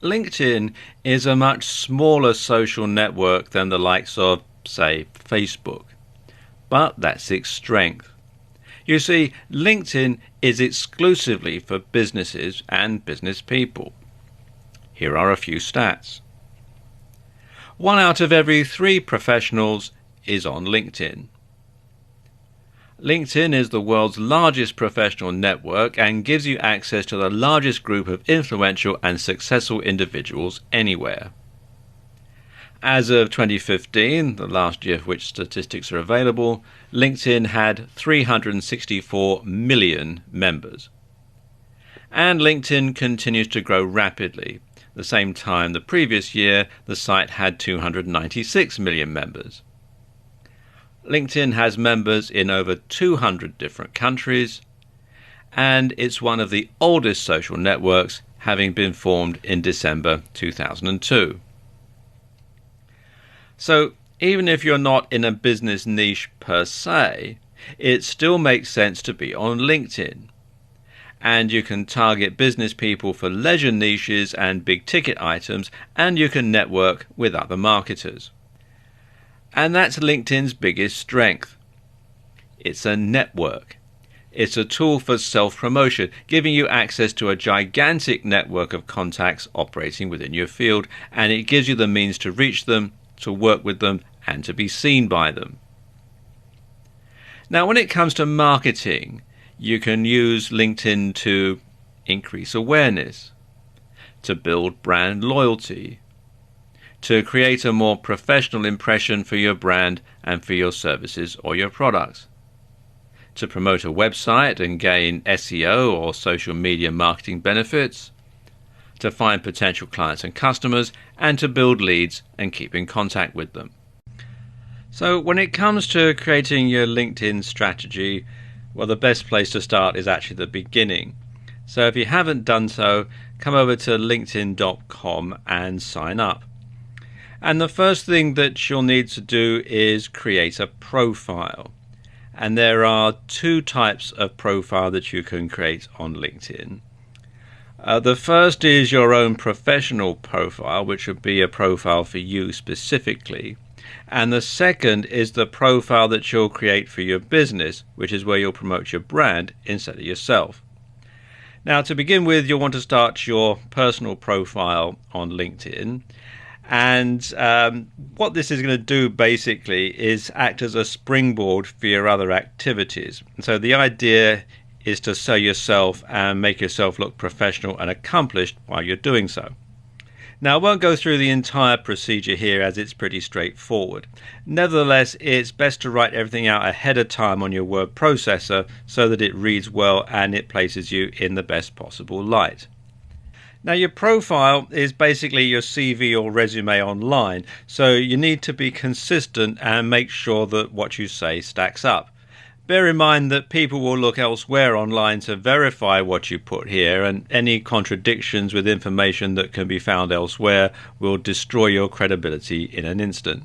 LinkedIn is a much smaller social network than the likes of, say, Facebook. But that's its strength. You see, LinkedIn is exclusively for businesses and business people. Here are a few stats. 1 out of every 3 professionals is on LinkedIn. LinkedIn is the world's largest professional network and gives you access to the largest group of influential and successful individuals anywhere. As of 2015, the last year for which statistics are available, LinkedIn had 364 million members. And LinkedIn continues to grow rapidly. At the same time the previous year, the site had 296 million members. LinkedIn has members in over 200 different countries, and it's one of the oldest social networks, having been formed in December 2002. So even if you're not in a business niche per se, it still makes sense to be on LinkedIn. And you can target business people for leisure niches and big ticket items, and you can network with other marketers. And that's LinkedIn's biggest strength. It's a network. It's a tool for self-promotion, giving you access to a gigantic network of contacts operating within your field, and it gives you the means to reach them, to work with them, and to be seen by them. Now, when it comes to marketing, you can use LinkedIn to increase awareness, to build brand loyalty, to create a more professional impression for your brand and for your services or your products, to promote a website and gain SEO or social media marketing benefits, to find potential clients and customers, and to build leads and keep in contact with them. So when it comes to creating your LinkedIn strategy, well, the best place to start is actually the beginning. So if you haven't done so, come over to linkedin.com and sign up. And the first thing that you'll need to do is create a profile. And there are 2 types of profile that you can create on LinkedIn. The first is your own professional profile, which would be a profile for you specifically. And the second is the profile that you'll create for your business, which is where you'll promote your brand instead of yourself. Now, to begin with, you'll want to start your personal profile on LinkedIn. And what this is going to do basically is act as a springboard for your other activities. And so the idea is to sell yourself and make yourself look professional and accomplished while you're doing so. Now, I won't go through the entire procedure here as it's pretty straightforward. Nevertheless, it's best to write everything out ahead of time on your word processor so that it reads well and it places you in the best possible light. Now, your profile is basically your CV or resume online, so you need to be consistent and make sure that what you say stacks up. Bear in mind that people will look elsewhere online to verify what you put here, and any contradictions with information that can be found elsewhere will destroy your credibility in an instant.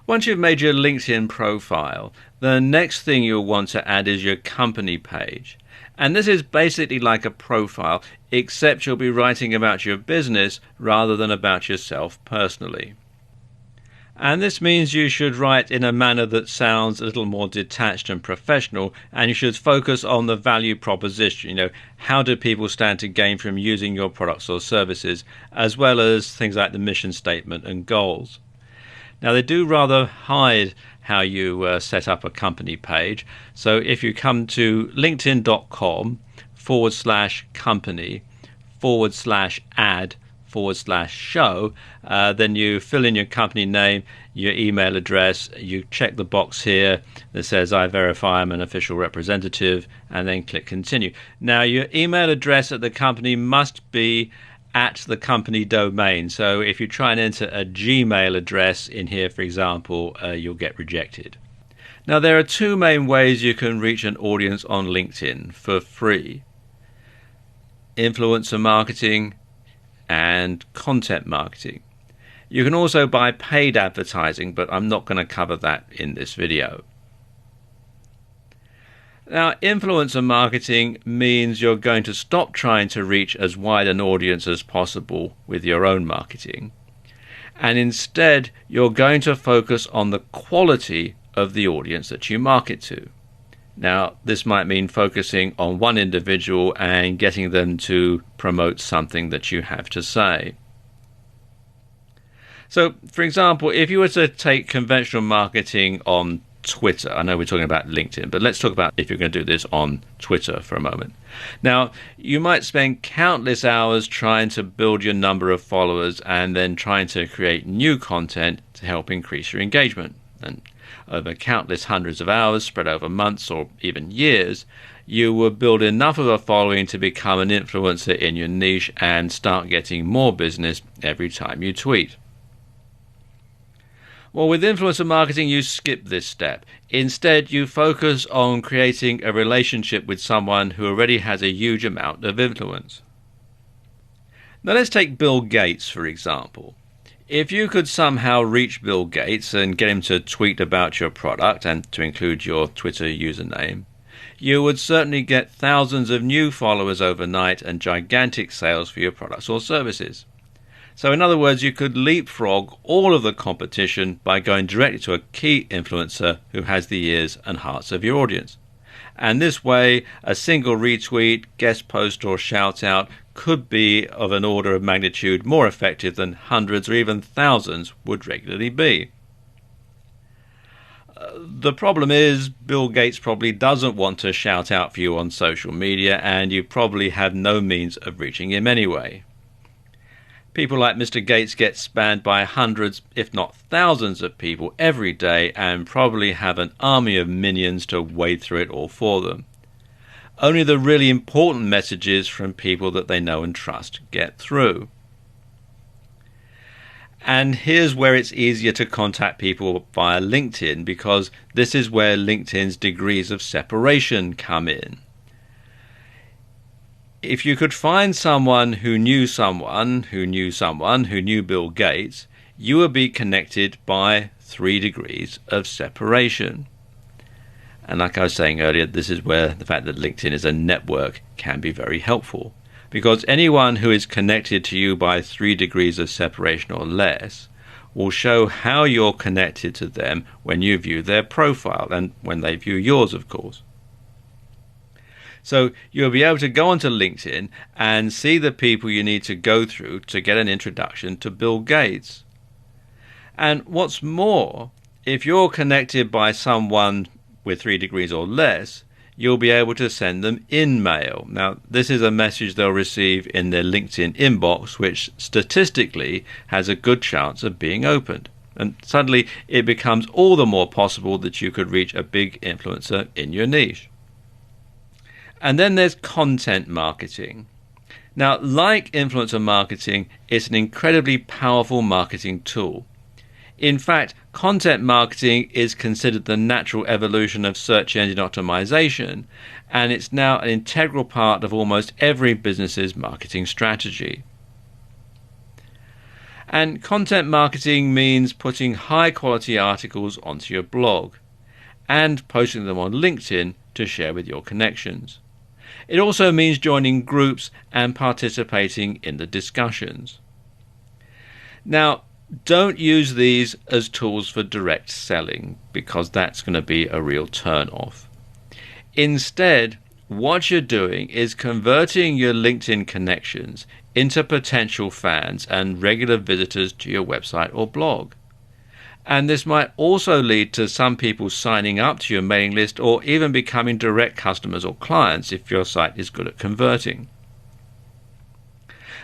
Once you've made your LinkedIn profile, the next thing you'll want to add is your company page. And this is basically like a profile, except you'll be writing about your business rather than about yourself personally. And this means you should write in a manner that sounds a little more detached and professional, and you should focus on the value proposition. How do people stand to gain from using your products or services, as well as things like the mission statement and goals. Now, they do rather hide how you set up a company page. So if you come to linkedin.com/company/ad/show, then you fill in your company name, your email address, you check the box here that says I verify I'm an official representative, and then click continue. Now, your email address at the company must be at the company domain. So if you try and enter a Gmail address in here, for example, you'll get rejected. Now, there are 2 main ways you can reach an audience on LinkedIn for free: influencer marketing and content marketing. You can also buy paid advertising, but I'm not going to cover that in this video. Now, influencer marketing means you're going to stop trying to reach as wide an audience as possible with your own marketing, and instead you're going to focus on the quality of the audience that you market to. Now, this might mean focusing on one individual and getting them to promote something that you have to say. So, for example, if you were to take conventional marketing on Twitter, I know we're talking about LinkedIn, but let's talk about if you're going to do this on Twitter for a moment. Now, you might spend countless hours trying to build your number of followers and then trying to create new content to help increase your engagement. And over countless hundreds of hours spread over months or even years, you will build enough of a following to become an influencer in your niche and start getting more business every time you tweet. Well, with influencer marketing, you skip this step. Instead, you focus on creating a relationship with someone who already has a huge amount of influence. Now, let's take Bill Gates, for example. If you could somehow reach Bill Gates and get him to tweet about your product and to include your Twitter username, you would certainly get thousands of new followers overnight and gigantic sales for your products or services. So in other words, you could leapfrog all of the competition by going directly to a key influencer who has the ears and hearts of your audience. And this way, a single retweet, guest post or shout out could be of an order of magnitude more effective than hundreds or even thousands would regularly be. The problem is Bill Gates probably doesn't want to shout out for you on social media, and you probably have no means of reaching him anyway. People like Mr. Gates get spammed by hundreds, if not thousands of people every day and probably have an army of minions to wade through it all for them. Only the really important messages from people that they know and trust get through. And here's where it's easier to contact people via LinkedIn, because this is where LinkedIn's degrees of separation come in. If you could find someone who knew someone who knew someone who knew Bill Gates, you would be connected by 3 degrees of separation. And like I was saying earlier, this is where the fact that LinkedIn is a network can be very helpful. Because anyone who is connected to you by 3 degrees of separation or less will show how you're connected to them when you view their profile and when they view yours, of course. So you'll be able to go onto LinkedIn and see the people you need to go through to get an introduction to Bill Gates. And what's more, if you're connected by someone with 3 degrees or less, you'll be able to send them InMail. Now, this is a message they'll receive in their LinkedIn inbox, which statistically has a good chance of being opened. And suddenly it becomes all the more possible that you could reach a big influencer in your niche. And then there's content marketing. Now, like influencer marketing, it's an incredibly powerful marketing tool. In fact, content marketing is considered the natural evolution of search engine optimization, and it's now an integral part of almost every business's marketing strategy. And content marketing means putting high-quality articles onto your blog and posting them on LinkedIn to share with your connections. It also means joining groups and participating in the discussions. Now, don't use these as tools for direct selling, because that's going to be a real turn-off. Instead, what you're doing is converting your LinkedIn connections into potential fans and regular visitors to your website or blog. And this might also lead to some people signing up to your mailing list or even becoming direct customers or clients if your site is good at converting.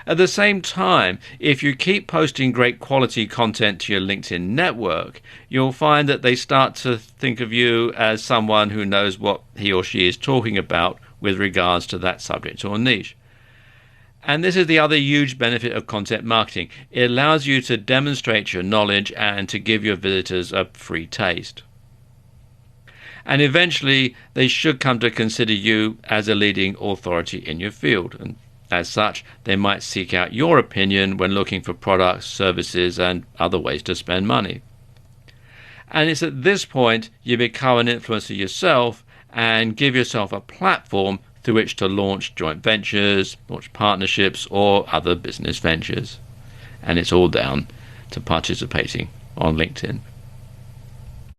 At the same time, if you keep posting great quality content to your LinkedIn network, you'll find that they start to think of you as someone who knows what he or she is talking about with regards to that subject or niche. And this is the other huge benefit of content marketing. It allows you to demonstrate your knowledge and to give your visitors a free taste. And eventually, they should come to consider you as a leading authority in your field. And as such, they might seek out your opinion when looking for products, services, and other ways to spend money. And it's at this point you become an influencer yourself and give yourself a platform through which to launch joint ventures, launch partnerships, or other business ventures. And it's all down to participating on LinkedIn.